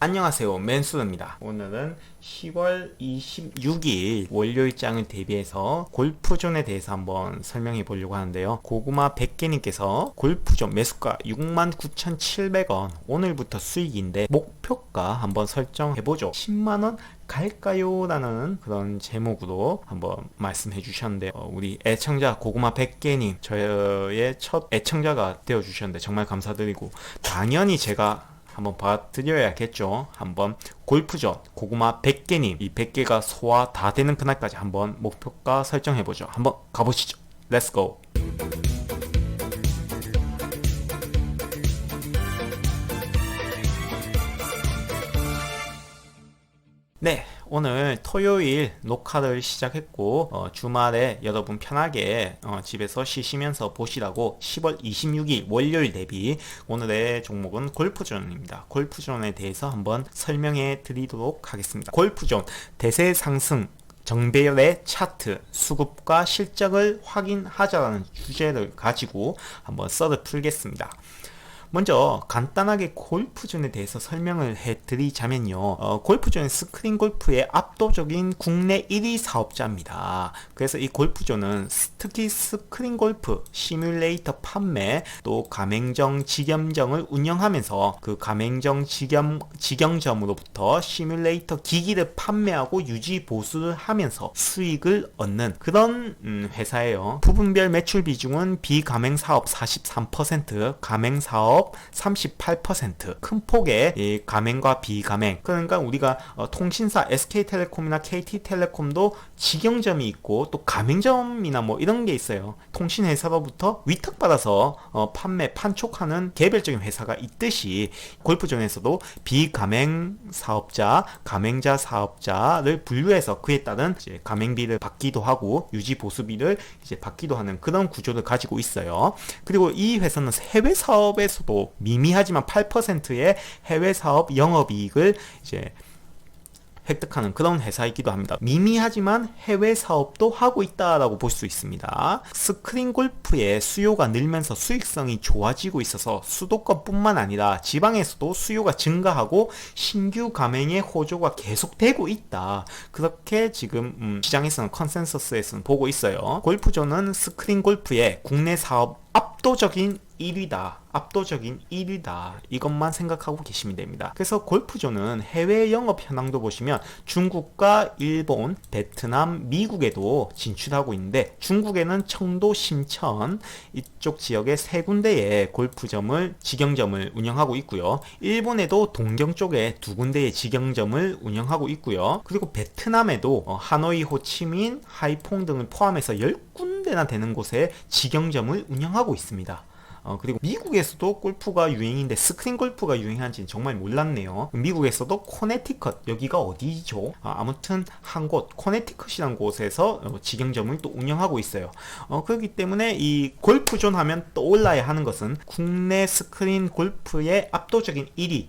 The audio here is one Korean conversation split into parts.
안녕하세요, 맨수입니다. 오늘은 10월 26일 월요일장을 대비해서 골프존에 대해서 한번 설명해 보려고 하는데요. 고구마 100개님께서 골프존 매수가 69,700원, 오늘부터 수익인데 목표가 한번 설정해보죠. 10만원 갈까요? 라는 그런 제목으로 한번 말씀해 주셨는데, 우리 애청자 고구마 100개님, 저의 첫 애청자가 되어 주셨는데 정말 감사드리고, 당연히 제가 한번 봐드려야겠죠. 한번 골프존 고구마 100개님, 이 100개가 소화 다 되는 그날까지 한번 목표가 설정해보죠. 한번 가보시죠. 렛츠고. 네, 오늘 토요일 녹화를 시작했고, 주말에 여러분 편하게 집에서 쉬시면서 보시라고 10월 26일 월요일 대비 오늘의 종목은 골프존입니다. 골프존에 대해서 한번 설명해 드리도록 하겠습니다. 골프존 대세 상승 정배열의 차트, 수급과 실적을 확인하자라는 주제를 가지고 한번 썰을 풀겠습니다. 먼저 간단하게 골프존에 대해서 설명을 해드리자면요, 골프존은 스크린 골프의 압도적인 국내 1위 사업자입니다. 그래서 이 골프존은 특히 스크린 골프 시뮬레이터 판매, 또 가맹점 직영점을 운영하면서 그 가맹점 직영점으로부터 시뮬레이터 기기를 판매하고 유지 보수를 하면서 수익을 얻는 그런 회사예요. 부분별 매출 비중은 비가맹 사업 43%, 가맹 사업 38%, 큰 폭의 이 가맹과 비가맹, 그러니까 우리가 통신사 SK텔레콤이나 KT텔레콤도 직영점이 있고 또 가맹점이나 뭐 이런 게 있어요. 통신회사로부터 위탁받아서 판매 판촉하는 개별적인 회사가 있듯이 골프존에서도 비가맹 사업자, 가맹자 사업자를 분류해서 그에 따른 이제 가맹비를 받기도 하고 유지 보수비를 이제 받기도 하는 그런 구조를 가지고 있어요. 그리고 이 회사는 해외 사업에서도 미미하지만 8%의 해외 사업 영업이익을 이제 획득하는 그런 회사이기도 합니다. 미미하지만 해외 사업도 하고 있다라고 볼 수 있습니다. 스크린 골프의 수요가 늘면서 수익성이 좋아지고 있어서 수도권뿐만 아니라 지방에서도 수요가 증가하고 신규 가맹의 호조가 계속되고 있다. 그렇게 지금 시장에서는 컨센서스에서는 보고 있어요. 골프존은 스크린 골프의 국내 사업 압도적인 1위다. 압도적인 1위다. 이것만 생각하고 계시면 됩니다. 그래서 골프존은 해외 영업 현황도 보시면 중국과 일본, 베트남, 미국에도 진출하고 있는데, 중국에는 청도, 심천 이쪽 지역에 세 군데의 골프점을 직영점을 운영하고 있고요. 일본에도 동경 쪽에 두 군데의 직영점을 운영하고 있고요. 그리고 베트남에도 하노이, 호치민, 하이퐁 등을 포함해서 10군데나 되는 곳에 직영점을 운영하고 있습니다. 그리고 미국에서도 골프가 유행인데 스크린 골프가 유행한지는 정말 몰랐네요. 미국에서도 코네티컷, 여기가 어디죠? 아무튼 한 곳, 코네티컷이라는 곳에서 직영점을 또 운영하고 있어요. 그렇기 때문에 이 골프존 하면 떠올라야 하는 것은 국내 스크린 골프의 압도적인 1위,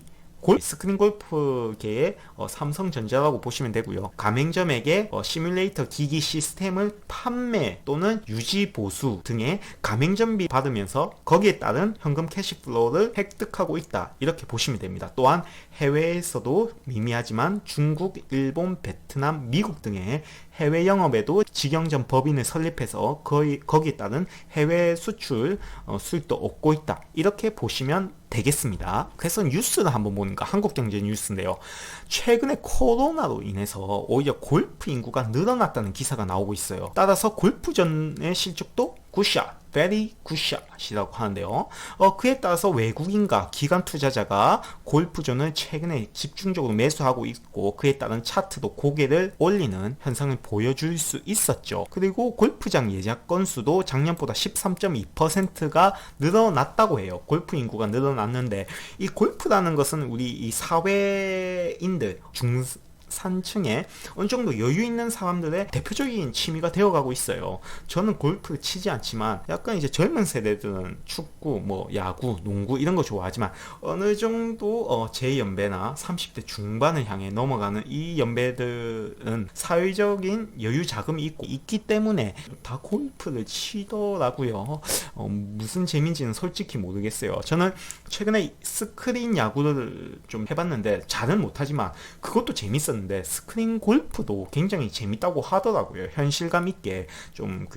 스크린 골프계의 삼성전자라고 보시면 되고요. 가맹점에게 시뮬레이터 기기 시스템을 판매 또는 유지 보수 등의 가맹점비 받으면서 거기에 따른 현금 캐시플로우를 획득하고 있다, 이렇게 보시면 됩니다. 또한 해외에서도 미미하지만 중국, 일본, 베트남, 미국 등의 해외 영업에도 직영점 법인을 설립해서 거기에 따른 해외 수출 수익도 얻고 있다, 이렇게 보시면 되겠습니다. 그래서 뉴스를 한번 보는가, 한국경제 뉴스인데요. 최근에 코로나로 인해서 오히려 골프 인구가 늘어났다는 기사가 나오고 있어요. 따라서 골프존의 실적도 굿샷, very 굿샷이라고 하는데요. 그에 따라서 외국인과 기관 투자자가 골프존을 최근에 집중적으로 매수하고 있고, 그에 따른 차트도 고개를 올리는 현상을 보여줄 수 있었죠. 그리고 골프장 예약 건수도 작년보다 13.2%가 늘어났다고 해요. 골프 인구가 늘어났는데, 이 골프라는 것은 우리 이 사회인들, 산층에 어느 정도 여유 있는 사람들의 대표적인 취미가 되어가고 있어요. 저는 골프 치지 않지만 약간 이제 젊은 세대들은 축구, 뭐 야구, 농구 이런 거 좋아하지만 어느 정도 제 연배나 30대 중반을 향해 넘어가는 이 연배들은 사회적인 여유 자금이 있기 때문에 다 골프를 치더라고요. 무슨 재미인지는 솔직히 모르겠어요. 저는 최근에 스크린 야구를 좀 해봤는데 잘은 못하지만 그것도 재밌었는데 스크린 골프도 굉장히 재밌다고 하더라고요. 현실감 있게 좀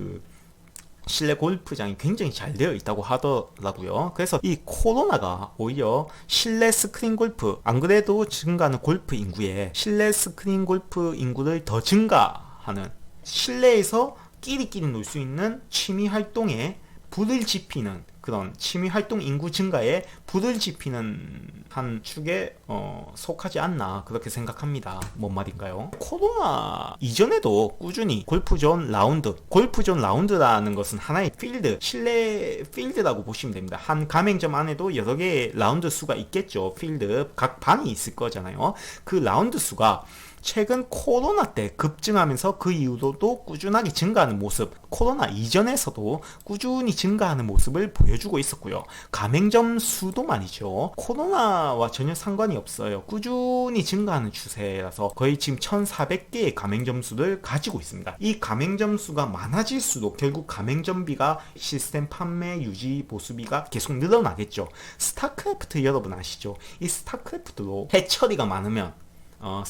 실내 골프장이 굉장히 잘 되어 있다고 하더라고요. 그래서 이 코로나가 오히려 실내 스크린 골프, 안 그래도 증가하는 골프 인구에 실내 스크린 골프 인구를 더 증가하는, 실내에서 끼리끼리 놀 수 있는 취미 활동에 불을 지피는, 그런 취미 활동 인구 증가에 불을 지피는 한 축에 속하지 않나 그렇게 생각합니다. 뭔 말인가요? 코로나 이전에도 꾸준히 골프존 라운드라는 것은 하나의 필드, 실내 필드라고 보시면 됩니다. 한 가맹점 안에도 여러 개의 라운드 수가 있겠죠. 필드 각 방이 있을 거잖아요. 그 라운드 수가 최근 코로나 때 급증하면서 그 이후로도 꾸준하게 증가하는 모습, 코로나 이전에서도 꾸준히 증가하는 모습을 보여주고 있었고요. 가맹점 수도 말이죠. 코로나와 전혀 상관이 없어요. 꾸준히 증가하는 추세라서 거의 지금 1,400개의 가맹점 수를 가지고 있습니다. 이 가맹점 수가 많아질수록 결국 가맹점비가, 시스템 판매 유지 보수비가 계속 늘어나겠죠. 스타크래프트 여러분 아시죠? 이 스타크래프트로 해처리가 많으면,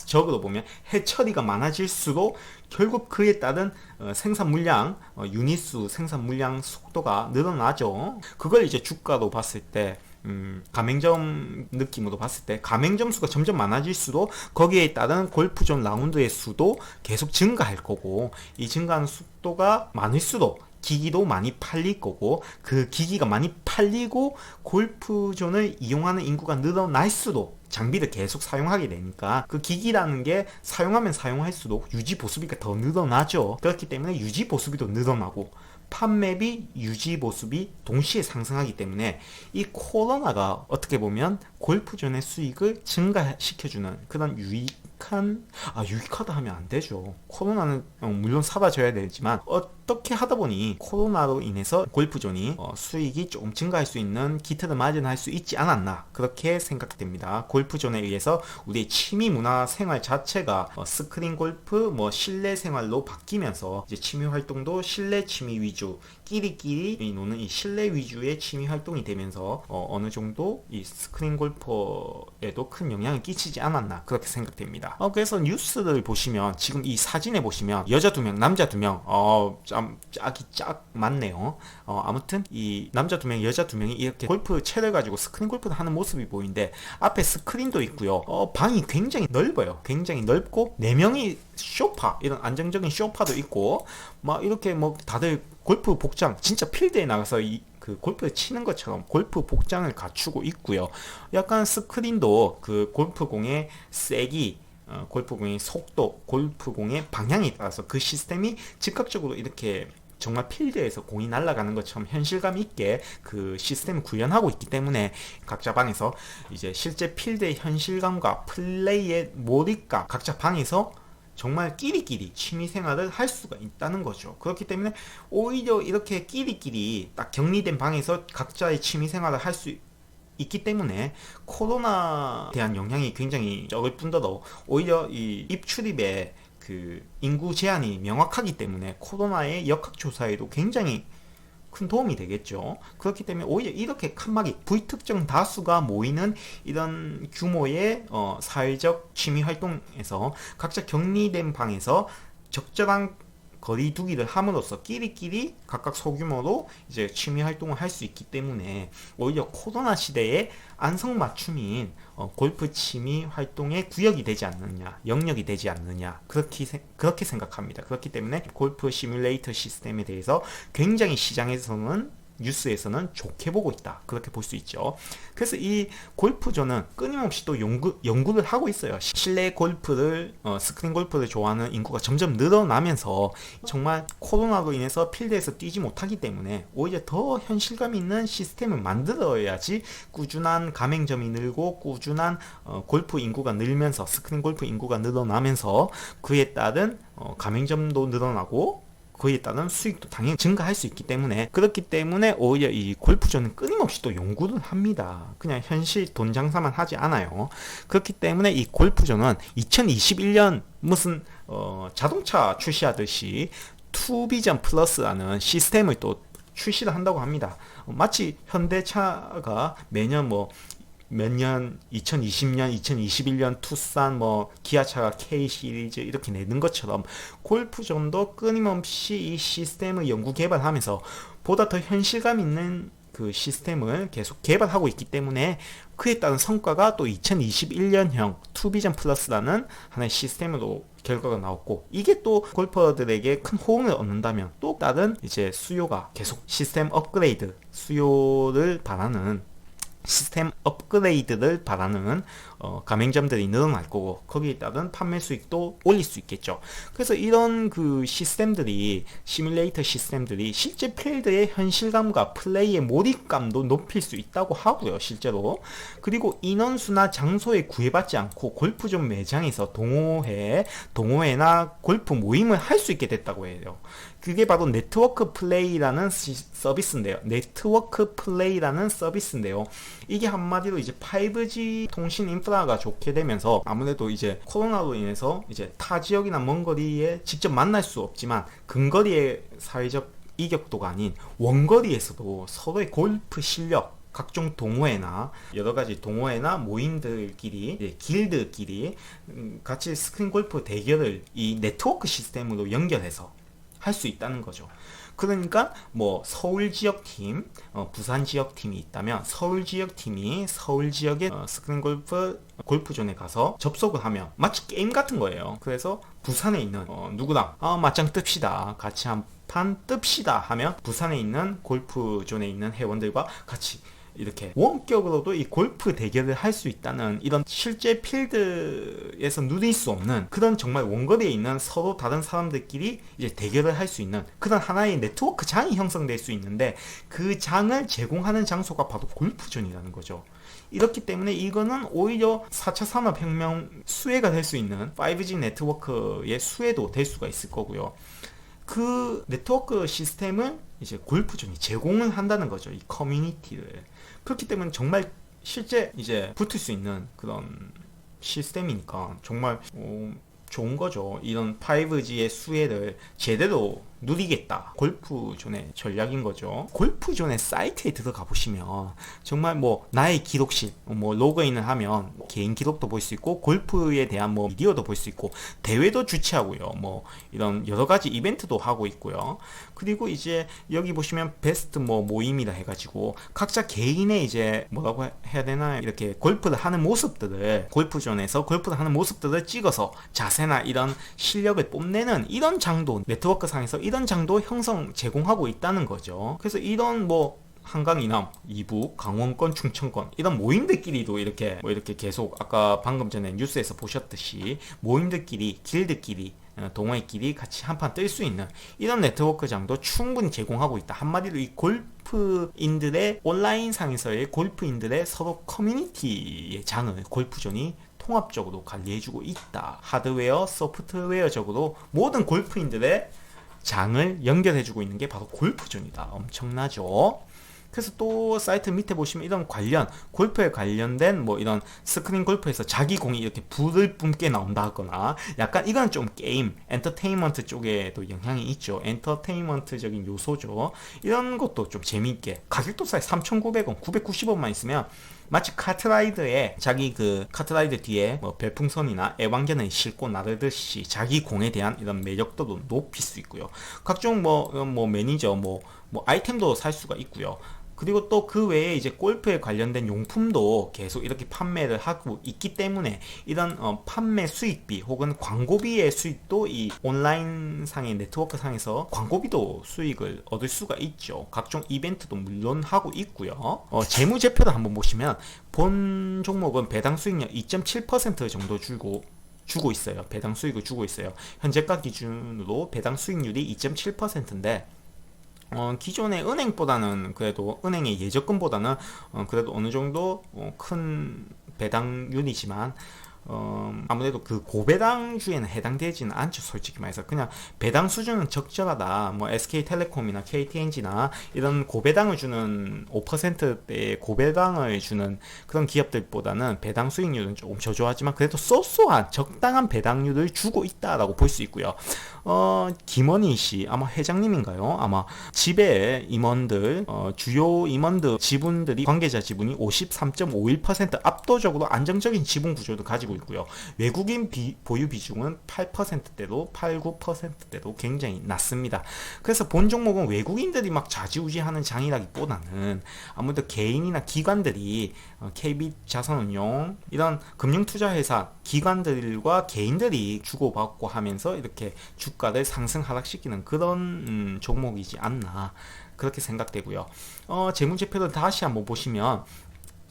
적으로 보면 해처리가 많아질수록 결국 그에 따른 생산 물량, 유닛수 생산 물량 속도가 늘어나죠. 그걸 이제 주가로 봤을 때, 가맹점 느낌으로 봤을 때 가맹점 수가 점점 많아질수록 거기에 따른 골프존 라운드의 수도 계속 증가할 거고, 이 증가하는 속도가 많을수록 기기도 많이 팔릴 거고, 그 기기가 많이 팔리고 골프존을 이용하는 인구가 늘어날수록 장비를 계속 사용하게 되니까 그 기기라는 게 사용하면 사용할수록 유지 보수비가 더 늘어나죠. 그렇기 때문에 유지 보수비도 늘어나고 판매비, 유지 보수비 동시에 상승하기 때문에 이 코로나가 어떻게 보면 골프존의 수익을 증가시켜주는 그런 유익하다 하면 안 되죠. 코로나는 물론 사라져야 되지만 어떻게 하다 보니 코로나로 인해서 골프존이 수익이 조금 증가할 수 있는 기틀을 마련할 수 있지 않았나 그렇게 생각됩니다. 골프존에 의해서 우리의 취미 문화 생활 자체가 스크린 골프, 실내 생활로 바뀌면서 이제 취미 활동도 실내 취미 위주, 끼리끼리 노는 이 실내 위주의 취미 활동이 되면서 어느 정도 이 스크린 골퍼에도 큰 영향을 끼치지 않았나 그렇게 생각됩니다. 그래서 뉴스를 보시면 지금 이 사진에 보시면 여자 2명, 남자 2명, 짝이 짝 맞네요. 아무튼 이 남자 2명, 여자 2명이 이렇게 골프 채를 가지고 스크린 골프를 하는 모습이 보이는데 앞에 스크린도 있고요. 방이 굉장히 넓어요. 굉장히 넓고 4명이 소파, 이런 안정적인 소파도 있고 막 이렇게 다들 골프 복장, 진짜 필드에 나가서 그 골프를 치는 것처럼 골프 복장을 갖추고 있고요. 약간 스크린도 그 골프공의 세기, 골프공의 속도, 골프공의 방향에 따라서 그 시스템이 즉각적으로 이렇게 정말 필드에서 공이 날아가는 것처럼 현실감 있게 그 시스템을 구현하고 있기 때문에 각자 방에서 이제 실제 필드의 현실감과 플레이의 몰입감, 각자 방에서 정말 끼리끼리 취미생활을 할 수가 있다는 거죠. 그렇기 때문에 오히려 이렇게 끼리끼리 딱 격리된 방에서 각자의 취미생활을 할 수 있기 때문에 코로나에 대한 영향이 굉장히 적을 뿐더러 오히려 이 입출입에 그 인구 제한이 명확하기 때문에 코로나의 역학조사에도 굉장히 큰 도움이 되겠죠. 그렇기 때문에 오히려 이렇게 칸막이, 불특정 다수가 모이는 이런 규모의 사회적 취미 활동에서 각자 격리된 방에서 적절한 거리 두기를 함으로써 끼리끼리 각각 소규모로 이제 취미 활동을 할 수 있기 때문에 오히려 코로나 시대에 안성맞춤인 골프 취미 활동의 구역이 되지 않느냐, 영역이 되지 않느냐 그렇게 생각합니다. 그렇기 때문에 골프 시뮬레이터 시스템에 대해서 굉장히 시장에서는 뉴스에서는 좋게 보고 있다. 그렇게 볼 수 있죠. 그래서 이 골프존은 끊임없이 또 연구를 하고 있어요. 실내 골프를 스크린 골프를 좋아하는 인구가 점점 늘어나면서 정말 코로나로 인해서 필드에서 뛰지 못하기 때문에 오히려 더 현실감 있는 시스템을 만들어야지 꾸준한 가맹점이 늘고 꾸준한 골프 인구가 늘면서 스크린 골프 인구가 늘어나면서 그에 따른 가맹점도 늘어나고 그에 따른 수익도 당연히 증가할 수 있기 때문에, 그렇기 때문에 오히려 이 골프존은 끊임없이 또 연구를 합니다. 그냥 현실 돈 장사만 하지 않아요. 그렇기 때문에 이 골프존은 2021년 무슨 자동차 출시하듯이 투비전 플러스라는 시스템을 또 출시를 한다고 합니다. 마치 현대차가 매년 몇 년, 2020년, 2021년 투싼 기아차가 K 시리즈 이렇게 내는 것처럼 골프존도 끊임없이 이 시스템을 연구 개발하면서 보다 더 현실감 있는 그 시스템을 계속 개발하고 있기 때문에 그에 따른 성과가 또 2021년형 투비전 플러스라는 하나의 시스템으로 결과가 나왔고, 이게 또 골퍼들에게 큰 호응을 얻는다면 또 다른 이제 수요가 계속 시스템 업그레이드, 수요를 바라는 시스템 업그레이드를 바라는 가맹점들이 늘어날 거고, 거기에 따른 판매 수익도 올릴 수 있겠죠. 그래서 이런 그 시스템들이, 시뮬레이터 시스템들이 실제 필드의 현실감과 플레이의 몰입감도 높일 수 있다고 하고요, 실제로. 그리고 인원수나 장소에 구애받지 않고 골프존 매장에서 동호회나 골프 모임을 할 수 있게 됐다고 해요. 그게 바로 네트워크 플레이라는 서비스인데요. 이게 한마디로 이제 5G 통신 인프라가 좋게 되면서 아무래도 이제 코로나로 인해서 이제 타 지역이나 먼 거리에 직접 만날 수 없지만 근거리의 사회적 이격도가 아닌 원거리에서도 서로의 골프 실력, 각종 동호회나 여러가지 동호회나 모임들끼리, 길드끼리 같이 스크린 골프 대결을 이 네트워크 시스템으로 연결해서 할 수 있다는 거죠. 그러니까 서울 지역 팀, 부산 지역 팀이 있다면 서울 지역 팀이 서울 지역의 스크린 골프존에 가서 접속을 하면 마치 게임 같은 거예요. 그래서 부산에 있는 누구랑 맞짱 뜹시다, 같이 한 판 뜹시다 하면 부산에 있는 골프존에 있는 회원들과 같이 이렇게 원격으로도 이 골프 대결을 할 수 있다는, 이런 실제 필드에서 누릴 수 없는 그런 정말 원거리에 있는 서로 다른 사람들끼리 이제 대결을 할 수 있는 그런 하나의 네트워크 장이 형성될 수 있는데, 그 장을 제공하는 장소가 바로 골프존이라는 거죠. 이렇기 때문에 이거는 오히려 4차 산업혁명 수혜가 될 수 있는 5G 네트워크의 수혜도 될 수가 있을 거고요. 그 네트워크 시스템을 이제 골프존이 제공을 한다는 거죠, 이 커뮤니티를. 그렇기 때문에 정말 실제 이제 붙을 수 있는 그런 시스템이니까 정말 좋은 거죠. 이런 5G의 수혜를 제대로 누리겠다, 골프존의 전략인 거죠. 골프존의 사이트에 들어가 보시면 정말 나의 기록실, 로그인을 하면 개인 기록도 볼 수 있고 골프에 대한 미디어도 볼 수 있고 대회도 주최하고요, 이런 여러 가지 이벤트도 하고 있고요. 그리고 이제 여기 보시면 베스트 모임이라 해가지고 각자 개인의 이제 뭐라고 해야 되나, 이렇게 골프를 하는 모습들을, 골프존에서 골프를 하는 모습들을 찍어서 자세나 이런 실력을 뽐내는 이런 장도, 네트워크 상에서 이런 장도 제공하고 있다는 거죠. 그래서 이런 한강 이남, 이북, 강원권, 충청권 이런 모임들끼리도 이렇게 계속 아까 방금 전에 뉴스에서 보셨듯이 모임들끼리, 길드끼리, 동호회끼리 같이 한판 뜰 수 있는 이런 네트워크 장도 충분히 제공하고 있다. 한마디로 이 골프인들의 온라인상에서의 골프인들의 서로 커뮤니티의 장을 골프존이 통합적으로 관리해주고 있다. 하드웨어, 소프트웨어적으로 모든 골프인들의 장을 연결해주고 있는 게 바로 골프존이다. 엄청나죠? 그래서 또 사이트 밑에 보시면 이런 골프에 관련된 이런 스크린 골프에서 자기 공이 이렇게 불을 뿜게 나온다 하거나, 약간 이건 좀 게임, 엔터테인먼트 쪽에도 영향이 있죠. 엔터테인먼트적인 요소죠. 이런 것도 좀 재미있게, 가격도 사이 3,900원, 990원만 있으면 마치 카트라이더에 자기 그 카트라이더 뒤에 별풍선이나 애완견을 싣고 나르듯이 자기 공에 대한 이런 매력도도 높일 수 있고요. 각종 매니저, 아이템도 살 수가 있고요. 그리고 또 그 외에 이제 골프에 관련된 용품도 계속 이렇게 판매를 하고 있기 때문에 이런 판매 수익비 혹은 광고비의 수익도 이 온라인 상의 네트워크 상에서 광고비도 수익을 얻을 수가 있죠. 각종 이벤트도 물론 하고 있고요. 재무제표를 한번 보시면 본 종목은 배당 수익률 2.7% 정도 주고 있어요. 배당 수익을 주고 있어요. 현재가 기준으로 배당 수익률이 2.7%인데 기존의 은행보다는 그래도 은행의 예적금보다는 그래도 어느 정도 큰 배당률이지만 아무래도 그 고배당주에는 해당되지는 않죠. 솔직히 말해서 그냥 배당 수준은 적절하다. 뭐 SK텔레콤이나 KTNG나 이런 고배당을 주는 5%대의 고배당을 주는 그런 기업들보다는 배당 수익률은 조금 저조하지만 그래도 쏘쏘한 적당한 배당률을 주고 있다라고 볼 수 있고요. 김원희 씨 아마 회장님인가요? 아마 지배 임원들 주요 임원들 지분들이 관계자 지분이 53.51% 압도적으로 안정적인 지분 구조를 가지고 있고요. 외국인 보유 비중은 8%대로 8-9%대로 굉장히 낮습니다. 그래서 본 종목은 외국인들이 막 좌지우지하는 장이라기보다는 아무래도 개인이나 기관들이 KB자산운용 이런 금융투자회사 기관들과 개인들이 주고받고 하면서 이렇게 주가를 상승 하락시키는 그런 종목이지 않나 그렇게 생각되고요. 재무제표를 다시 한번 보시면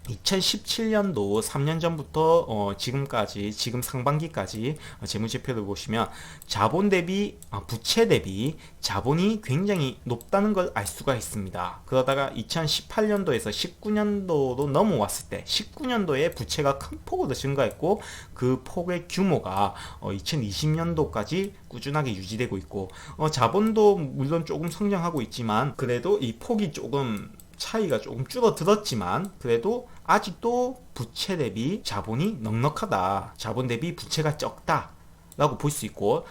2017년도 3년 전부터 지금까지 지금 상반기까지 재무제표를 보시면 자본 대비 부채 대비 자본이 굉장히 높다는 걸 알 수가 있습니다. 그러다가 2018년도에서 19년도로 넘어왔을 때 19년도에 부채가 큰 폭으로 증가했고 그 폭의 규모가 2020년도까지 꾸준하게 유지되고 있고 자본도 물론 조금 성장하고 있지만 그래도 이 폭이 조금 차이가 조금 줄어들었지만 그래도 아직도 부채 대비 자본이 넉넉하다. 자본 대비 부채가 적다 라고 볼 수 있고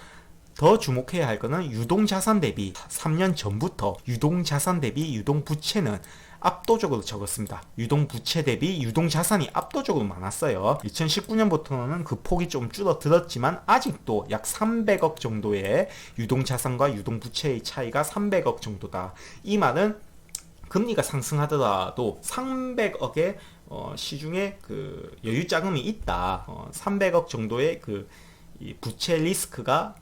더 주목해야 할 것은 유동자산 대비 3년 전부터 유동자산 대비 유동부채는 압도적으로 적었습니다. 유동부채 대비 유동자산이 압도적으로 많았어요. 2019년부터는 그 폭이 좀 줄어들었지만 아직도 약 300억 정도의 유동자산과 유동부채의 차이가 300억 정도다. 이 말은 금리가 상승하더라도 300억의 시중에 그 여유 자금이 있다. 300억 정도의 이 부채 리스크가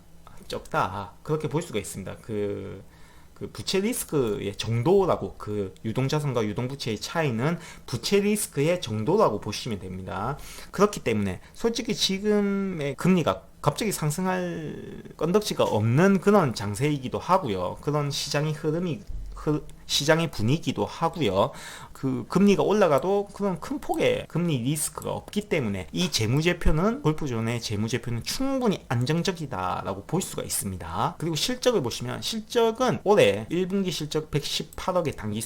적다. 그렇게 볼 수가 있습니다. 그 부채 리스크의 정도라고 그 유동자산과 유동부채의 차이는 부채 리스크의 정도라고 보시면 됩니다. 그렇기 때문에 솔직히 지금의 금리가 갑자기 상승할 건덕지가 없는 그런 장세이기도 하고요. 그런 시장의 분위기도 하고요. 그 금리가 올라가도 그런 큰 폭의 금리 리스크가 없기 때문에 이 재무제표는 골프존의 재무제표는 충분히 안정적이다라고 볼 수가 있습니다. 그리고 실적을 보시면 실적은 올해 1분기 실적 118억의 당기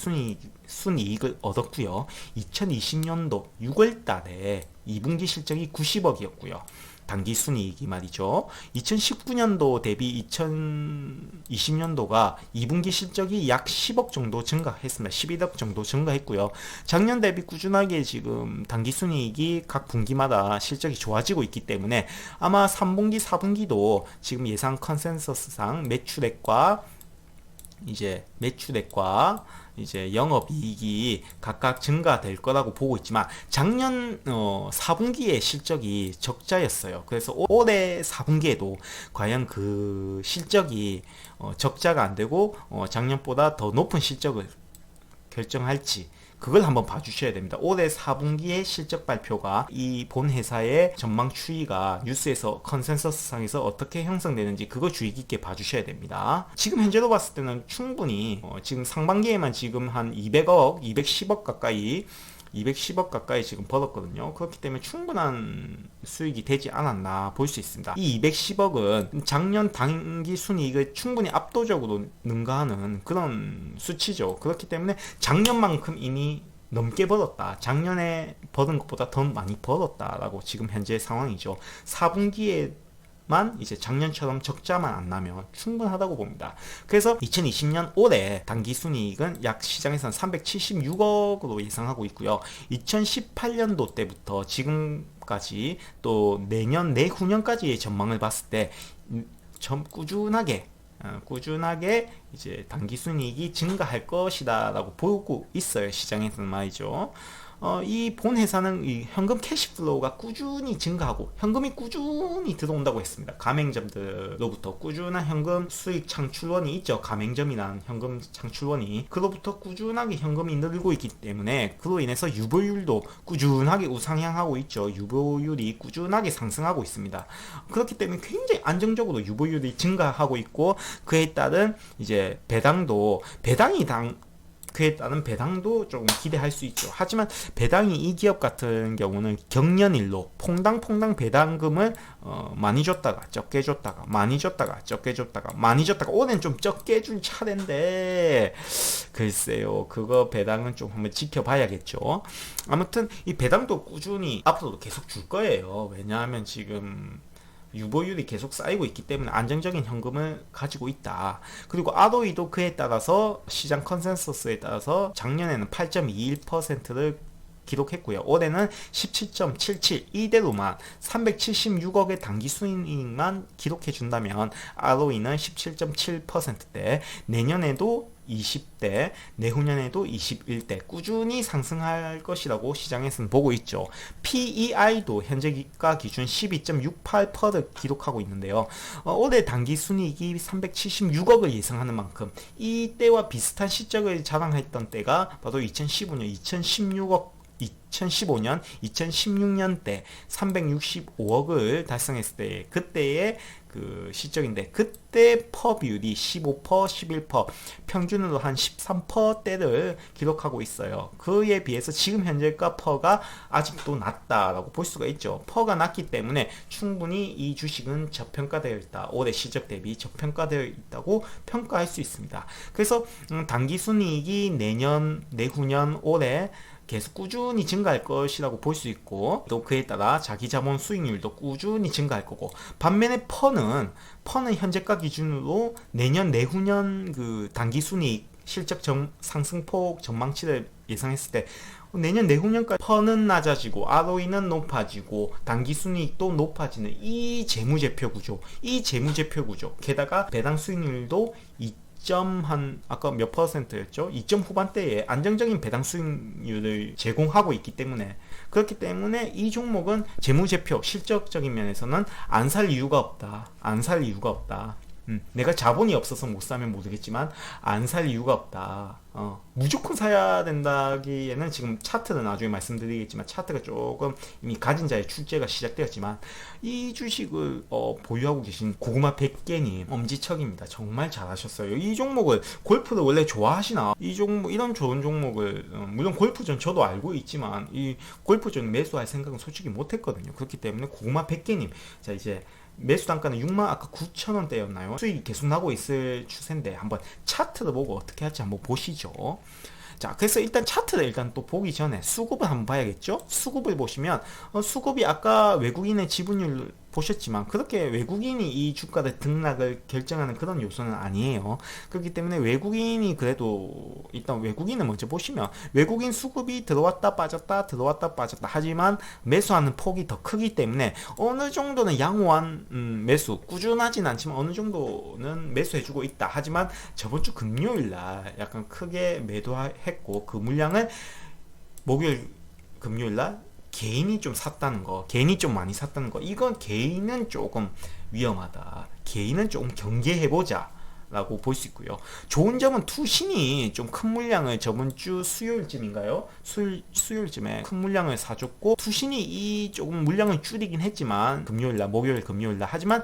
순이익을 얻었고요. 2020년도 6월 달에 2분기 실적이 90억이었고요. 당기 순이익이 말이죠. 2019년도 대비 2020년도가 2분기 실적이 약 10억 정도 증가했습니다. 11억 정도 증가했고요. 작년 대비 꾸준하게 지금 당기 순이익이 각 분기마다 실적이 좋아지고 있기 때문에 아마 3분기, 4분기도 지금 예상 컨센서스상 매출액과 영업이익이 각각 증가될 거라고 보고 있지만 작년 4분기의 실적이 적자였어요. 그래서 올해 4분기에도 과연 그 실적이 적자가 안 되고 작년보다 더 높은 실적을 결정할지 그걸 한번 봐주셔야 됩니다. 올해 4분기의 실적 발표가 이 본 회사의 전망 추이가 뉴스에서 컨센서스 상에서 어떻게 형성되는지 그거 주의 깊게 봐주셔야 됩니다. 지금 현재로 봤을 때는 충분히 지금 상반기에만 지금 한 200억, 210억 가까이 지금 벌었거든요. 그렇기 때문에 충분한 수익이 되지 않았나 볼 수 있습니다. 이 210억은 작년 당기 순이익을 충분히 압도적으로 능가하는 그런 수치죠. 그렇기 때문에 작년만큼 이미 넘게 벌었다. 작년에 벌은 것보다 더 많이 벌었다라고 지금 현재 상황이죠. 4분기에 이제 작년처럼 적자만 안 나면 충분하다고 봅니다. 그래서 2020년 올해 당기순이익은 약 시장에서는 376억으로 예상하고 있고요. 2018년도 때부터 지금까지 또 내년 내후년까지의 전망을 봤을 때 꾸준하게 꾸준하게 이제 당기순이익이 증가할 것이다라고 보고 있어요. 시장에서는 말이죠. 이 본 회사는 이 현금 캐시플로우가 꾸준히 증가하고 현금이 꾸준히 들어온다고 했습니다. 가맹점들로부터 꾸준한 현금 수익 창출원이 있죠. 가맹점이란 현금 창출원이 그로부터 꾸준하게 현금이 늘고 있기 때문에 그로 인해서 유보율도 꾸준하게 우상향하고 있죠. 유보율이 꾸준하게 상승하고 있습니다. 그렇기 때문에 굉장히 안정적으로 유보율이 증가하고 있고 그에 따른 이제 그에 따른 배당도 조금 기대할 수 있죠. 하지만 배당이 이 기업 같은 경우는 경년일로 퐁당 배당금을 많이 줬다가 적게 줬다가 많이 줬다가 적게 줬다가 많이 줬다가 올해는 좀 적게 준 차례인데 글쎄요, 그거 배당은 좀 한번 지켜봐야겠죠. 아무튼 이 배당도 꾸준히 앞으로도 계속 줄 거예요. 왜냐하면 지금 유보율이 계속 쌓이고 있기 때문에 안정적인 현금을 가지고 있다. 그리고 ROE도 그에 따라서 시장 컨센서스에 따라서 작년에는 8.21%를 기록했고요. 올해는 17.77 이대로만 376억의 당기 수익만 기록해 준다면 ROE는 17.7%대 내년에도 20대, 내후년에도 21대 꾸준히 상승할 것이라고 시장에서는 보고 있죠. PEI도 현재가 기준 12.68%를 기록하고 있는데요. 올해 당기순이익이 376억을 예상하는 만큼 이때와 비슷한 실적을 자랑했던 때가 바로 2015년, 2015년, 2016년 때 365억을 달성했을 때 그때의 그 실적인데 그때 퍼 비율이 15%, 11%, 평균으로 한 13%대를 기록하고 있어요. 그에 비해서 지금 현재가 퍼가 아직도 낮다라고 볼 수가 있죠. 퍼가 낮기 때문에 충분히 이 주식은 저평가되어 있다. 올해 실적 대비 저평가되어 있다고 평가할 수 있습니다. 그래서 당기순이익이 내년, 내후년, 올해 계속 꾸준히 증가할 것이라고 볼 수 있고 또 그에 따라 자기 자본 수익률도 꾸준히 증가할 거고 반면에 퍼는 현재가 기준으로 내년 내후년 그 당기순이익 실적 상승폭 전망치를 예상했을 때 내년 내후년까지 퍼는 낮아지고 ROE는 높아지고 당기순이익도 높아지는 이 재무제표 구조 게다가 배당 수익률도 아까 몇 %였죠? 2점 후반대에 안정적인 배당 수익률을 제공하고 있기 때문에 그렇기 때문에 이 종목은 재무제표 실적적인 면에서는 안 살 이유가 없다. 내가 자본이 없어서 못 사면 모르겠지만 안 살 이유가 없다. 무조건 사야 된다기에는 지금 차트는 나중에 말씀드리겠지만 차트가 조금 이미 가진 자의 출제가 시작되었지만 이 주식을 보유하고 계신 고구마 100개님 엄지척입니다. 정말 잘하셨어요. 이 종목을 골프를 원래 좋아하시나? 이런 좋은 종목을 물론 골프전 저도 알고 있지만 이 골프전 매수할 생각은 솔직히 못했거든요. 그렇기 때문에 고구마 100개님 자 이제 매수 단가는 6만 아까 9,000원대였나요? 수익이 계속 나고 있을 추세인데 한번 차트를 보고 어떻게 할지 한번 보시죠. 자, 그래서 일단 차트를 일단 또 보기 전에 수급을 한번 봐야겠죠? 수급을 보시면 수급이 아까 외국인의 지분율 보셨지만 그렇게 외국인이 이 주가의 등락을 결정하는 그런 요소는 아니에요. 그렇기 때문에 외국인이 그래도 일단 외국인을 먼저 보시면 외국인 수급이 들어왔다 빠졌다 하지만 매수하는 폭이 더 크기 때문에 어느 정도는 양호한 매수 꾸준하진 않지만 어느 정도는 매수해주고 있다. 하지만 저번 주 금요일날 약간 크게 매도했고 그 물량을 목요일 금요일날 개인이 좀 많이 샀다는 거 이건 개인은 조금 위험하다. 개인은 조금 경계해보자 라고 볼 수 있고요. 좋은 점은 투신이 좀 큰 물량을 저번 주 수요일쯤인가요? 수요일쯤에 큰 물량을 사줬고 투신이 이 조금 물량을 줄이긴 했지만 목요일 금요일날 하지만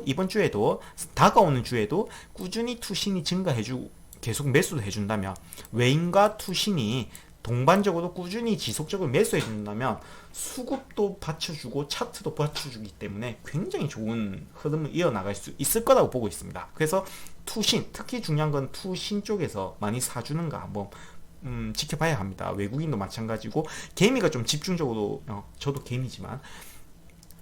이번 주에도 다가오는 주에도 꾸준히 투신이 증가해주고 계속 매수를 해준다면 외인과 투신이 동반적으로 꾸준히 지속적으로 매수해준다면 수급도 받쳐주고 차트도 받쳐주기 때문에 굉장히 좋은 흐름을 이어나갈 수 있을 거라고 보고 있습니다. 그래서 투신, 특히 중요한 건 투신 쪽에서 많이 사주는가 한번 지켜봐야 합니다. 외국인도 마찬가지고 개미가 좀 집중적으로 저도 개미지만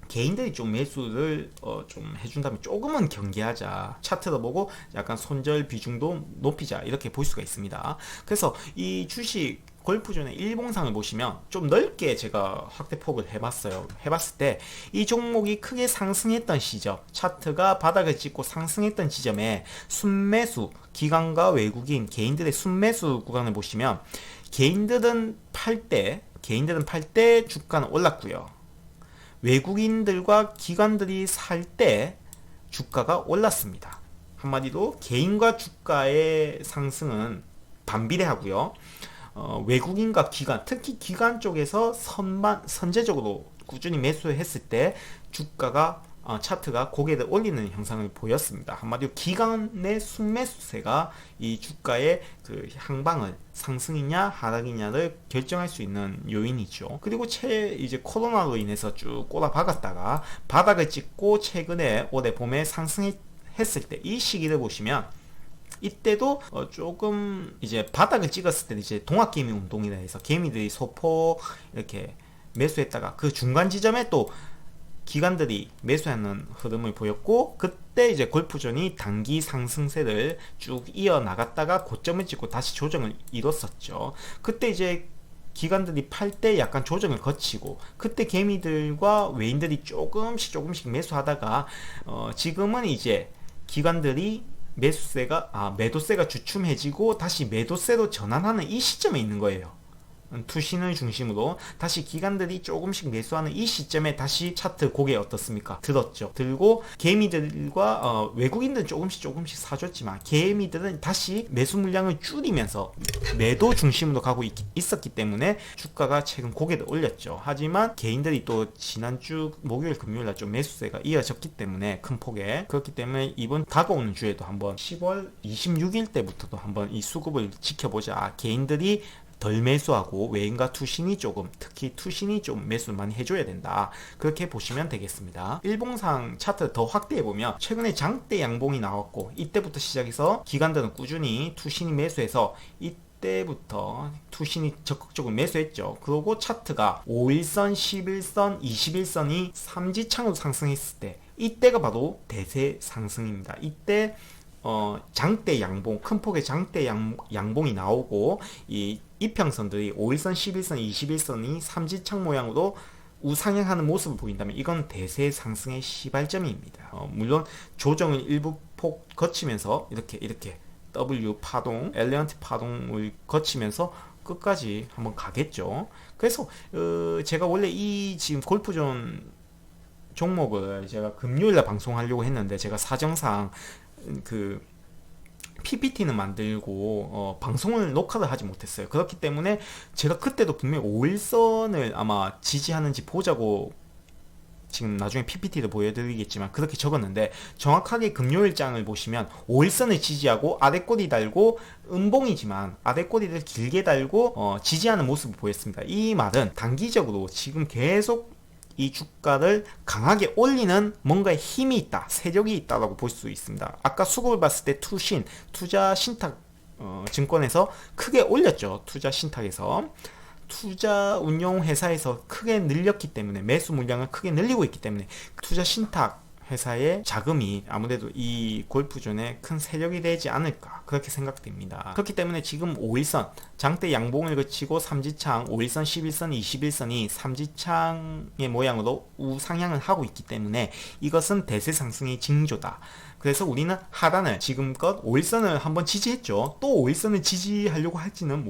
개인들이 좀 매수를 좀 해준다면 조금은 경계하자. 차트도 보고 약간 손절 비중도 높이자. 이렇게 볼 수가 있습니다. 그래서 이 주식 골프존의 일봉상을 보시면 좀 넓게 제가 확대폭을 해봤을 때 이 종목이 크게 상승했던 시점, 차트가 바닥을 찍고 상승했던 지점에 순매수, 기관과 외국인, 개인들의 순매수 구간을 보시면 개인들은 팔 때 주가는 올랐고요. 외국인들과 기관들이 살 때 주가가 올랐습니다. 한마디로 개인과 주가의 상승은 반비례하고요. 외국인과 기관, 특히 기관 쪽에서 선제적으로 꾸준히 매수했을 때 주가가 차트가 고개를 올리는 형상을 보였습니다. 한마디로 기관의 순매수세가 이 주가의 그 향방을 상승이냐 하락이냐를 결정할 수 있는 요인이죠. 그리고 이제 코로나로 인해서 쭉 꼬라박았다가 바닥을 찍고 최근에 올해 봄에 상승했을 때 이 시기를 보시면 이때도 조금 이제 바닥을 찍었을 때 이제 동학개미 운동이라 해서 개미들이 소포 이렇게 매수했다가 그 중간 지점에 또 기관들이 매수하는 흐름을 보였고, 그때 이제 골프존이 단기 상승세를 쭉 이어나갔다가 고점을 찍고 다시 조정을 이뤘었죠. 그때 이제 기관들이 팔 때 약간 조정을 거치고, 그때 개미들과 외인들이 조금씩 매수하다가 지금은 이제 기관들이 매도세가 주춤해지고 다시 매도세로 전환하는 이 시점에 있는 거예요. 투신을 중심으로 다시 기관들이 조금씩 매수하는 이 시점에 다시 차트 고개 어떻습니까? 들었죠. 들고 개미들과 외국인들은 조금씩 사줬지만 개미들은 다시 매수 물량을 줄이면서 매도 중심으로 가고 있었기 때문에 주가가 최근 고개를 올렸죠. 하지만 개인들이 또 지난주 목요일 금요일날 좀 매수세가 이어졌기 때문에 큰 폭에, 그렇기 때문에 이번 다가오는 주에도 한번 10월 26일 때부터도 한번 이 수급을 지켜보자. 개인들이 덜 매수하고 외인과 특히 투신이 좀 매수를 많이 해줘야 된다. 그렇게 보시면 되겠습니다. 일봉상 차트 더 확대해보면 최근에 장대 양봉이 나왔고, 이때부터 시작해서 기관들은 꾸준히 투신이 매수해서 이때부터 투신이 적극적으로 매수했죠. 그리고 차트가 5일선, 11선, 21선이 삼지창으로 상승했을 때, 이때가 바로 대세 상승입니다. 이때 장대 양봉, 큰 폭의 장대 양봉이 나오고, 이 이평선들이 5일선, 11선, 21선이 삼지창 모양으로 우상향하는 모습을 보인다면 이건 대세 상승의 시발점입니다. 물론 조정을 일부 폭 거치면서 이렇게 W 파동, 엘리언트 파동을 거치면서 끝까지 한번 가겠죠. 그래서 제가 원래 이 지금 골프존 종목을 제가 금요일날 방송하려고 했는데, 제가 사정상 그 PPT는 만들고 방송을 녹화를 하지 못했어요. 그렇기 때문에 제가 그때도 분명히 5일선을 아마 지지하는지 보자고 지금 나중에 PPT를 보여드리겠지만 그렇게 적었는데, 정확하게 금요일장을 보시면 5일선을 지지하고 아래꼬리 달고, 음봉이지만 아래꼬리를 길게 달고 지지하는 모습을 보였습니다. 이 말은 단기적으로 지금 계속 이 주가를 강하게 올리는 뭔가의 힘이 있다, 세력이 있다라고 볼 수 있습니다. 아까 수급을 봤을 때 투자 신탁 증권에서 크게 올렸죠. 투자 신탁에서 투자 운용 회사에서 크게 늘렸기 때문에, 매수 물량을 크게 늘리고 있기 때문에 투자 신탁 회사의 자금이 아무래도 이 골프존에 큰 세력이 되지 않을까, 그렇게 생각됩니다. 그렇기 때문에 지금 5일선 장대 양봉을 거치고 삼지창 5일선, 11선, 21선이 삼지창의 모양으로 우상향을 하고 있기 때문에 이것은 대세 상승의 징조다. 그래서 우리는 하단을 지금껏 5일선을 한번 지지했죠. 또 5일선을 지지하려고 할지는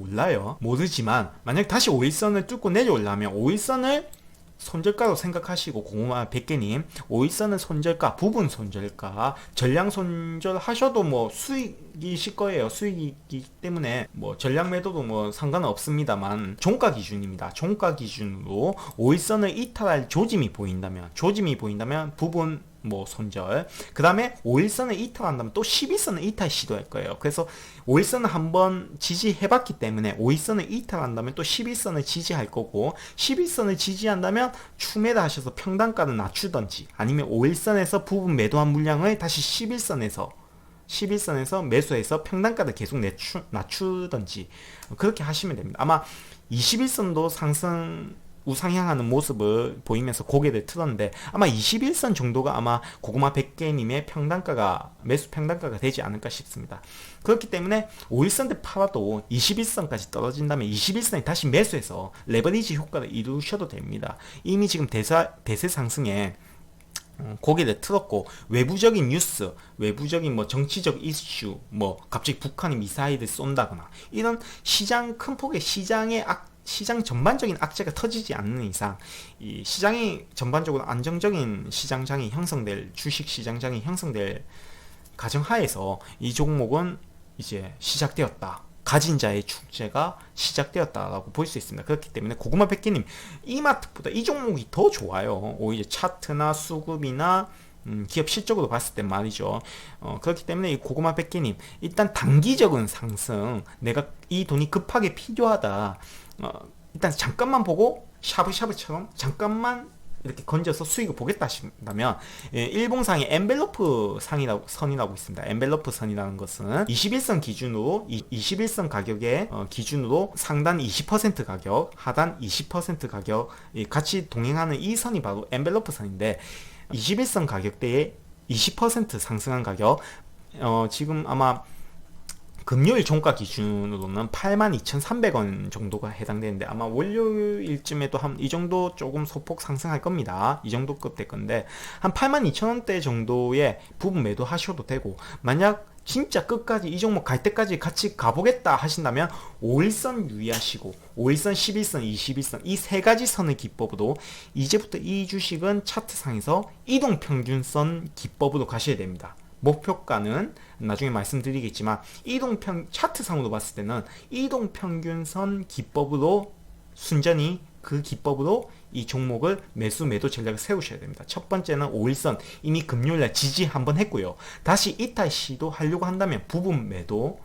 모르지만 만약 다시 5일선을 뚫고 내려오려면 5일선을 손절가로 생각하시고, 고구마 100개님 5일선은 손절가, 부분 손절가, 전량 손절 하셔도 뭐 수익이실 거예요. 수익이기 때문에 뭐 전량 매도도 뭐 상관은 없습니다만, 종가 기준입니다. 종가 기준으로 5일선을 이탈할 조짐이 보인다면 부분 뭐 손절, 그 다음에 5일선을 이탈한다면 또 11선을 이탈 시도할 거예요. 그래서 5일선을 한번 지지해봤기 때문에 5일선을 이탈한다면 또 11선을 지지할 거고, 11선을 지지한다면 추매를 하셔서 평단가를 낮추던지, 아니면 5일선에서 부분 매도한 물량을 다시 11선에서 매수해서 평단가를 계속 낮추던지 그렇게 하시면 됩니다. 아마 21선도 상승 우상향하는 모습을 보이면서 고개를 틀었는데 아마 21선 정도가 아마 고구마 100개님의 평단가가 매수 평단가가 되지 않을까 싶습니다. 그렇기 때문에 5일선대 팔아도 21선까지 떨어진다면 21선에 다시 매수해서 레버리지 효과를 이루셔도 됩니다. 이미 지금 대세 상승에 고개를 틀었고 외부적인 뉴스, 외부적인 뭐 정치적 이슈, 뭐 갑자기 북한이 미사일을 쏜다거나 이런 시장 큰 폭의 시장 전반적인 악재가 터지지 않는 이상 이 시장이 전반적으로 안정적인 시장장이 형성될 주식 시장장이 형성될 가정하에서 이 종목은 이제 시작되었다. 가진 자의 축제가 시작되었다라고 볼 수 있습니다. 그렇기 때문에 고구마 100개님 이마트보다 이 종목이 더 좋아요. 오히려 차트나 수급이나 기업 실적으로 봤을 땐 말이죠. 그렇기 때문에 이 고구마 100개님 일단 단기적인 상승 내가 이 돈이 급하게 필요하다. 일단 잠깐만 보고 샤브샤브처럼 잠깐만 이렇게 건져서 수익을 보겠다 하신다면 일봉상의 엔벨로프 선이라고 있습니다. 엔벨로프 선이라는 것은 21선 기준으로 21선 가격의 기준으로 상단 20% 가격, 하단 20% 가격 같이 동행하는 이 선이 바로 엔벨로프 선인데 21선 가격대에 20% 상승한 가격 지금 아마 금요일 종가 기준으로는 82,300원 정도가 해당되는데 아마 월요일쯤에도 한 이 정도 조금 소폭 상승할 겁니다. 이 정도 급될 건데 한 82,000원대 정도의 부분 매도 하셔도 되고 만약 진짜 끝까지 이 종목 갈 때까지 같이 가보겠다 하신다면 5일선 유의하시고 5일선, 11선, 21선 이 세 가지 선의 기법으로 이제부터 이 주식은 차트상에서 이동평균선 기법으로 가셔야 됩니다. 목표가는 나중에 말씀드리겠지만 차트상으로 봤을 때는 이동평균선 기법으로 순전히 그 기법으로 이 종목을 매도 전략을 세우셔야 됩니다. 첫 번째는 5일선 이미 금요일날 지지 한번 했고요. 다시 이탈 시도 하려고 한다면 부분 매도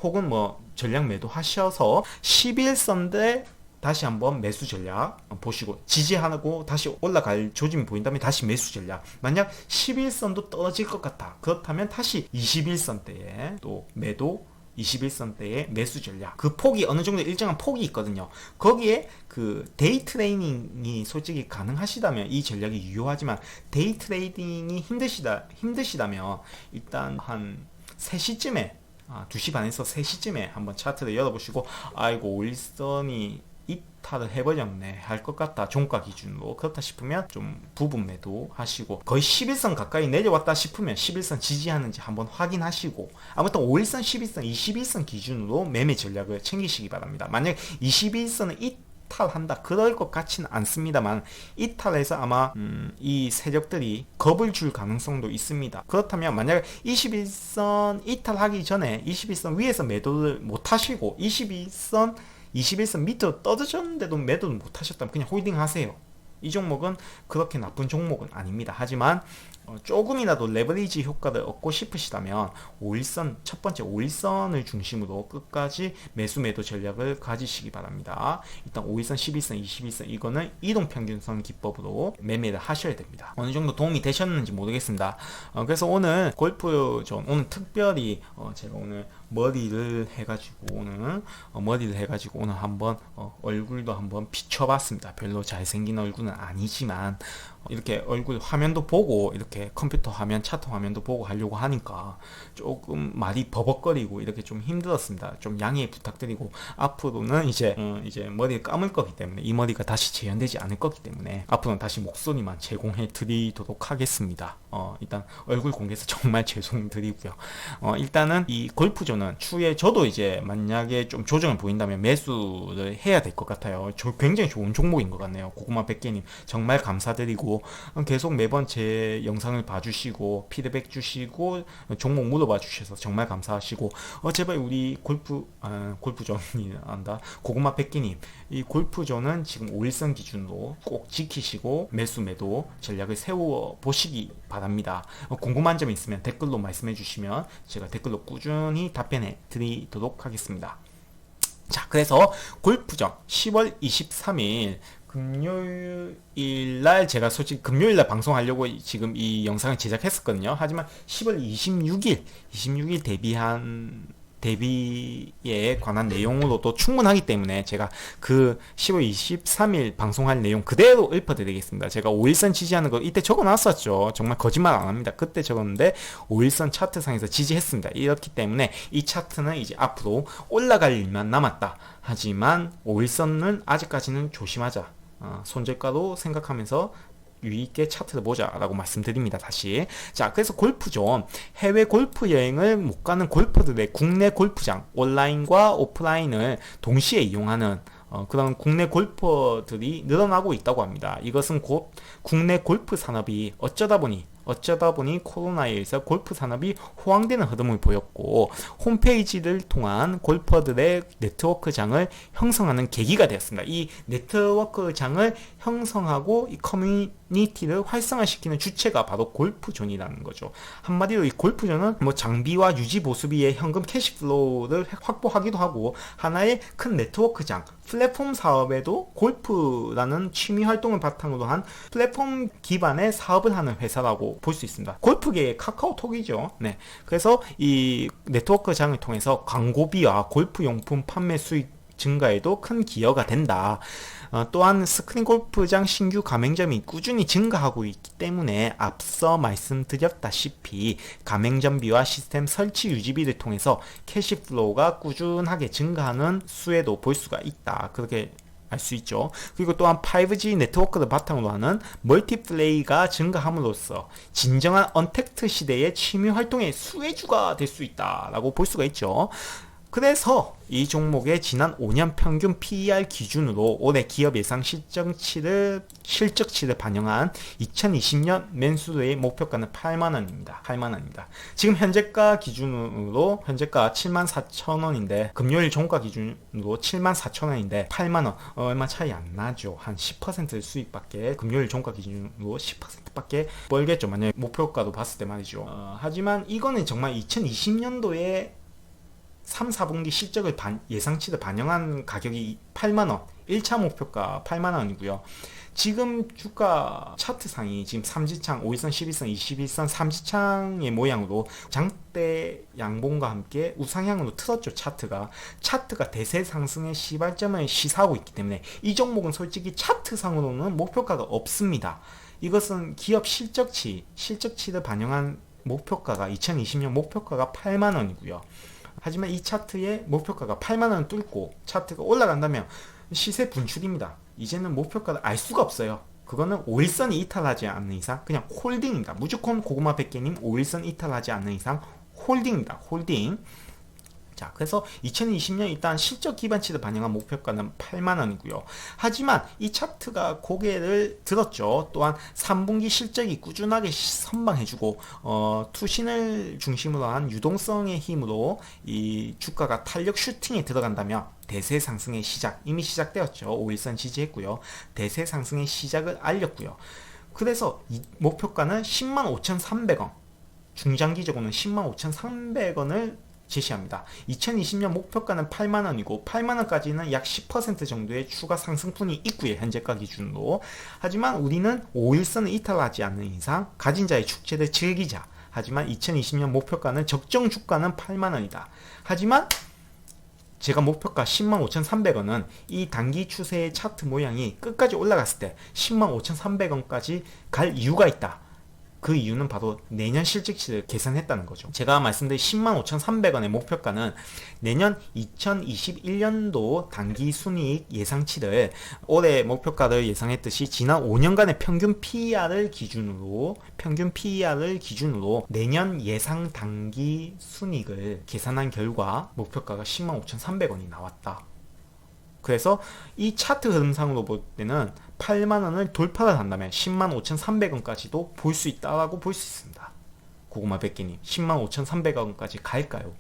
혹은 뭐 전략 매도 하셔서 11선대 다시 한번 매수 전략 보시고 지지하고 다시 올라갈 조짐이 보인다면 다시 매수 전략 만약 11선도 떨어질 것 같다 그렇다면 다시 21선대에 또 매도 21선대에 매수 전략 그 폭이 어느 정도 일정한 폭이 있거든요. 거기에 그 데이 트레이닝이 솔직히 가능하시다면 이 전략이 유효하지만 데이 트레이딩이 힘드시다면 일단 한 3시쯤에 2시 반에서 3시쯤에 한번 차트를 열어보시고 아이고 5일선이 이탈을 해버렸네 할 것 같다 종가 기준으로 그렇다 싶으면 좀 부분 매도 하시고 거의 11선 가까이 내려왔다 싶으면 11선 지지하는지 한번 확인하시고 아무튼 5일선 11선 21선 기준으로 매매 전략을 챙기시기 바랍니다. 만약 21선은 이탈한다 그럴 것 같지는 않습니다만 이탈해서 아마 이 세력들이 겁을 줄 가능성도 있습니다. 그렇다면 만약 21선 이탈하기 전에 21선 위에서 매도를 못 하시고 21선 밑으로 떨어졌는데도 매도를 못하셨다면 그냥 홀딩 하세요. 이 종목은 그렇게 나쁜 종목은 아닙니다. 하지만 조금이라도 레버리지 효과를 얻고 싶으시다면 5일선 첫 번째 5일선을 중심으로 끝까지 매도 전략을 가지시기 바랍니다. 일단 5일선, 11선, 21선 이거는 이동평균선 기법으로 매매를 하셔야 됩니다. 어느 정도 도움이 되셨는지 모르겠습니다. 그래서 오늘 골프존 오늘 특별히 제가 오늘 머리를 해가지고 오늘 한번 얼굴도 한번 비춰봤습니다. 별로 잘생긴 얼굴은 아니지만 이렇게 얼굴 화면도 보고 이렇게 컴퓨터 화면 차트 화면도 보고 하려고 하니까 조금 말이 버벅거리고 이렇게 좀 힘들었습니다. 좀 양해 부탁드리고 앞으로는 이제 머리를 감을 거기 때문에 이 머리가 다시 재현되지 않을 거기 때문에 앞으로는 다시 목소리만 제공해 드리도록 하겠습니다. 일단 얼굴 공개해서 정말 죄송드리고요. 일단은 이 골프존은 추후에 저도 이제 만약에 좀 조정을 보인다면 매수를 해야 될 것 같아요. 굉장히 좋은 종목인 것 같네요. 고구마 100개님 정말 감사드리고 계속 매번 제 영상을 봐주시고 피드백 주시고 종목 물어봐 주셔서 정말 감사하시고 제발 우리 골프존이 안다 고구마 100개님 이 골프존은 지금 5일선 기준으로 꼭 지키시고 매도 전략을 세워 보시기 바랍니다. 궁금한 점이 있으면 댓글로 말씀해 주시면 제가 댓글로 꾸준히 답변해 드리도록 하겠습니다. 자, 그래서 골프존 10월 23일 금요일날 제가 솔직히 금요일날 방송하려고 지금 이 영상을 제작했었거든요. 하지만 10월 26일 대비한 대비에 관한 내용으로도 충분하기 때문에 제가 그 10월 23일 방송할 내용 그대로 읊어드리겠습니다. 제가 5일선 지지하는 거 이때 적어놨었죠. 정말 거짓말 안 합니다. 그때 적었는데 5일선 차트상에서 지지했습니다. 이렇기 때문에 이 차트는 이제 앞으로 올라갈 일만 남았다. 하지만 5일선은 아직까지는 조심하자. 손절가로 생각하면서 유의있게 차트를 보자라고 말씀드립니다. 다시. 자, 그래서 골프죠. 해외 골프 여행을 못 가는 골퍼들의 국내 골프장, 온라인과 오프라인을 동시에 이용하는 그런 국내 골퍼들이 늘어나고 있다고 합니다. 이것은 곧 국내 골프 산업이 어쩌다 보니 코로나에 의해서 골프 산업이 호황되는 흐름을 보였고 홈페이지를 통한 골퍼들의 네트워크장을 형성하는 계기가 되었습니다. 이 네트워크장을 형성하고 이 커뮤니티를 활성화시키는 주체가 바로 골프존이라는 거죠. 한마디로 이 골프존은 뭐 장비와 유지 보수비의 현금 캐시플로우를 확보하기도 하고 하나의 큰 네트워크장, 플랫폼 사업에도 골프라는 취미 활동을 바탕으로 한 플랫폼 기반의 사업을 하는 회사라고 볼 수 있습니다. 골프계의 카카오톡이죠. 네. 그래서 이 네트워크장을 통해서 광고비와 골프용품 판매 수익 증가에도 큰 기여가 된다. 또한 스크린 골프장 신규 가맹점이 꾸준히 증가하고 있기 때문에 앞서 말씀드렸다시피 가맹점비와 시스템 설치 유지비를 통해서 캐시플로우가 꾸준하게 증가하는 수에도 볼 수가 있다. 그렇게 알 수 있죠. 그리고 또한 5G 네트워크를 바탕으로 하는 멀티플레이가 증가함으로써 진정한 언택트 시대의 취미 활동의 수혜주가 될 수 있다라고 볼 수가 있죠. 그래서 이 종목의 지난 5년 평균 PER 기준으로 올해 기업 예상 실적치를 반영한 2020년 매수의 목표가는 8만원입니다. 8만원입니다. 지금 현재가 기준으로 현재가 74,000원인데 금요일 종가 기준으로 74,000원인데 8만원 얼마 차이 안 나죠. 한 10% 수익밖에 금요일 종가 기준으로 10%밖에 벌겠죠. 만약에 목표가로 봤을 때 말이죠. 하지만 이거는 정말 2020년도에 3, 4분기 실적을 예상치를 반영한 가격이 8만원 1차 목표가 8만원이고요 지금 주가 차트상이 지금 삼지창 5일선 11선 21선 삼지창의 모양으로 장대 양봉과 함께 우상향으로 틀었죠. 차트가 대세 상승의 시발점을 시사하고 있기 때문에 이 종목은 솔직히 차트상으로는 목표가가 없습니다. 이것은 기업 실적치를 반영한 목표가가 2020년 목표가가 8만원이고요 하지만 이 차트의 목표가가 8만원을 뚫고 차트가 올라간다면 시세 분출입니다. 이제는 목표가를 알 수가 없어요. 그거는 5일선이 이탈하지 않는 이상 그냥 홀딩입니다. 무조건 고구마 100개님 5일선 이탈하지 않는 이상 홀딩입니다. 홀딩. 자, 그래서 2020년 일단 실적 기반치를 반영한 목표가는 8만원이고요. 하지만 이 차트가 고개를 들었죠. 또한 3분기 실적이 꾸준하게 선방해주고 투신을 중심으로 한 유동성의 힘으로 이 주가가 탄력 슈팅에 들어간다면 대세 상승의 시작, 이미 시작되었죠. 5일선 지지했고요. 대세 상승의 시작을 알렸고요. 그래서 이 목표가는 105,300원, 중장기적으로는 105,300원을 제시합니다. 2020년 목표가는 8만원이고 8만원까지는 약 10% 정도의 추가 상승분이 있고요. 현재가 기준으로. 하지만 우리는 5일선을 이탈하지 않는 이상 가진 자의 축제를 즐기자. 하지만 2020년 목표가는 적정 주가는 8만원이다. 하지만 제가 목표가 105,300원은 이 단기 추세의 차트 모양이 끝까지 올라갔을 때 105,300원까지 갈 이유가 있다. 그 이유는 바로 내년 실적치를 계산했다는 거죠. 제가 말씀드린 105,300원의 목표가는 내년 2021년도 당기 순이익 예상치를 올해 목표가를 예상했듯이 지난 5년간의 평균 PER을 기준으로 내년 예상 당기 순이익을 계산한 결과 목표가가 105,300원이 나왔다. 그래서 이 차트 흐름상으로 볼 때는 8만원을 돌파를 한다면 105,300원까지도 볼 수 있다라고 볼 수 있습니다. 고구마 100개님 105,300원까지 갈까요?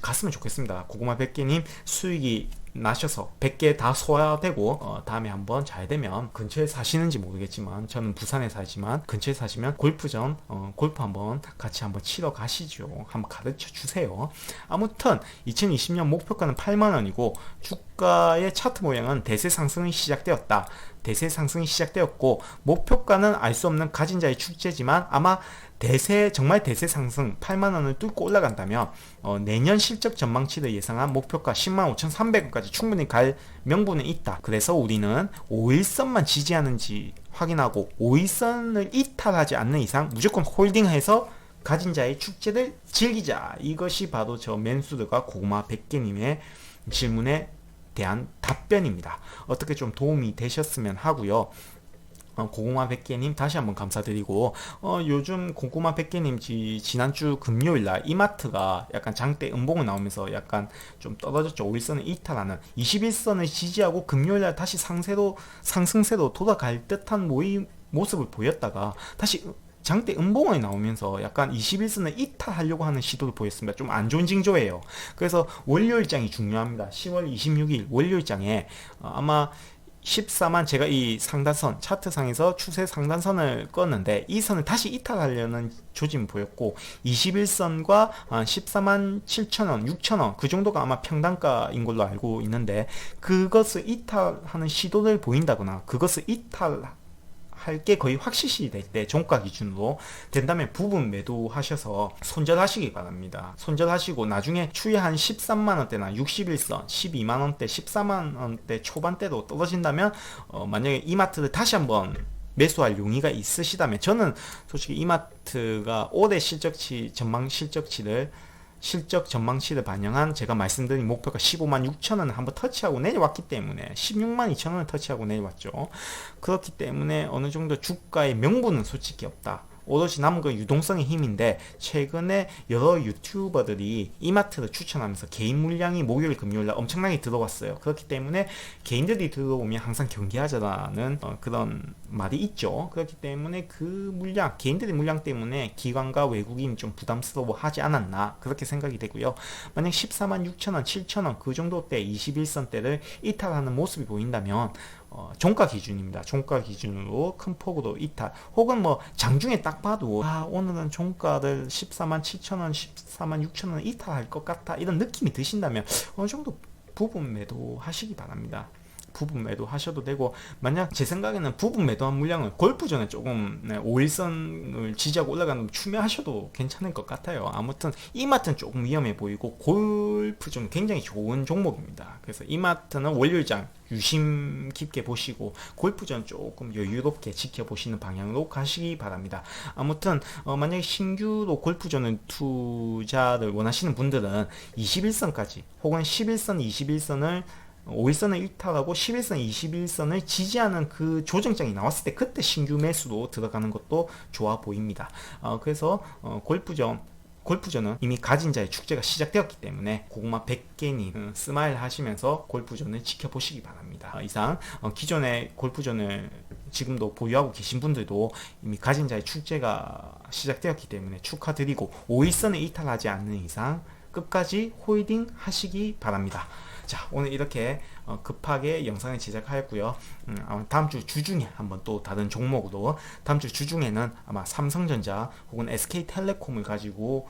갔으면 좋겠습니다. 고구마 100개님 수익이 나셔서 100개 다 소화되고 다음에 한번 잘 되면 근처에 사시는지 모르겠지만 저는 부산에 살지만 근처에 사시면 골프전 골프 한번 같이 한번 치러 가시죠. 한번 가르쳐 주세요. 아무튼 2020년 목표가는 8만원이고 주가의 차트 모양은 대세 상승이 시작되었다. 대세 상승이 시작되었고 목표가는 알 수 없는 가진 자의 축제지만 아마 정말 대세 상승 8만 원을 뚫고 올라간다면 내년 실적 전망치를 예상한 목표가 10만 5,300원까지 충분히 갈 명분은 있다. 그래서 우리는 5일선만 지지하는지 확인하고 5일선을 이탈하지 않는 이상 무조건 홀딩해서 가진 자의 축제를 즐기자. 이것이 바로 저 맨수드가 고구마 100개님의 질문에 대한 답변입니다. 어떻게 좀 도움이 되셨으면 하고요. 고구마 100개님 다시 한번 감사드리고 요즘 고구마 100개님 지난주 금요일날 이마트가 약간 장대 음봉을 나오면서 약간 좀 떨어졌죠. 5일선을 이탈하는 21선을 지지하고 금요일날 다시 상승세로 돌아갈 듯한 모습을 보였다가 다시 장대 음봉이 나오면서 약간 21선을 이탈하려고 하는 시도를 보였습니다. 좀 안 좋은 징조예요. 그래서 월요일장이 중요합니다. 10월 26일 월요일장에 아마 14만 제가 이 상단선 차트상에서 추세 상단선을 껐는데 이 선을 다시 이탈하려는 조짐을 보였고 21선과 14만 7천원 6천원 그 정도가 아마 평단가인 걸로 알고 있는데 그것을 이탈하는 시도를 보인다거나 그것을 이탈할 게 거의 확실시 될 때 종가 기준으로 된다면 부분 매도하셔서 손절하시기 바랍니다. 손절하시고 나중에 추후에 한 13만원대나 61선 12만원대 14만원대 초반대로 떨어진다면 만약에 이마트를 다시 한번 매수할 용의가 있으시다면 저는 솔직히 이마트가 올해 실적 전망치를 반영한 제가 말씀드린 목표가 15만 6천원을 한번 터치하고 내려왔기 때문에 16만 2천원을 터치하고 내려왔죠. 그렇기 때문에 어느 정도 주가의 명분은 솔직히 없다. 오롯이 남은 건 유동성의 힘인데 최근에 여러 유튜버들이 이마트를 추천하면서 개인 물량이 목요일 금요일날 엄청나게 들어왔어요. 그렇기 때문에 개인들이 들어오면 항상 경계하자라는 그런 말이 있죠. 그렇기 때문에 그 물량 개인들의 물량 때문에 기관과 외국인이 좀 부담스러워하지 않았나 그렇게 생각이 되고요. 만약 14만 6천원 7천원 그 정도 때 21선대를 이탈하는 모습이 보인다면 종가 기준입니다. 종가 기준으로 큰 폭으로 이탈 혹은 뭐 장중에 딱 봐도 오늘은 종가를 14만 7천원 14만 6천원 이탈할 것 같다 이런 느낌이 드신다면 어느 정도 부분 매도 하시기 바랍니다. 부분 매도 하셔도 되고 만약 제 생각에는 부분 매도한 물량을 골프전에 조금 5일선을 지지하고 올라가는 추매하셔도 괜찮을 것 같아요. 아무튼 이마트는 조금 위험해 보이고 골프전 굉장히 좋은 종목입니다. 그래서 이마트는 월요일장 유심 깊게 보시고 골프전 조금 여유롭게 지켜보시는 방향으로 가시기 바랍니다. 아무튼 만약에 신규로 골프전을 투자를 원하시는 분들은 21선까지 혹은 11선 21선을 5일선을 이탈하고 11선, 21선을 지지하는 그 조정장이 나왔을 때 그때 신규 매수로 들어가는 것도 좋아 보입니다. 그래서 골프전은 이미 가진 자의 축제가 시작되었기 때문에 고구마 100개님 스마일 하시면서 골프전을 지켜보시기 바랍니다. 이상 기존의 골프전을 지금도 보유하고 계신 분들도 이미 가진 자의 축제가 시작되었기 때문에 축하드리고 5일선에 이탈하지 않는 이상 끝까지 홀딩 하시기 바랍니다. 자, 오늘 이렇게 급하게 영상을 제작하였고요. 다음 주 주중에 한번 또 다른 종목으로 다음 주 주중에는 아마 삼성전자 혹은 SK텔레콤을 가지고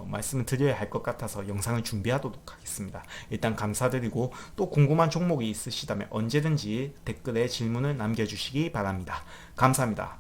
말씀을 드려야 할 것 같아서 영상을 준비하도록 하겠습니다. 일단 감사드리고 또 궁금한 종목이 있으시다면 언제든지 댓글에 질문을 남겨주시기 바랍니다. 감사합니다.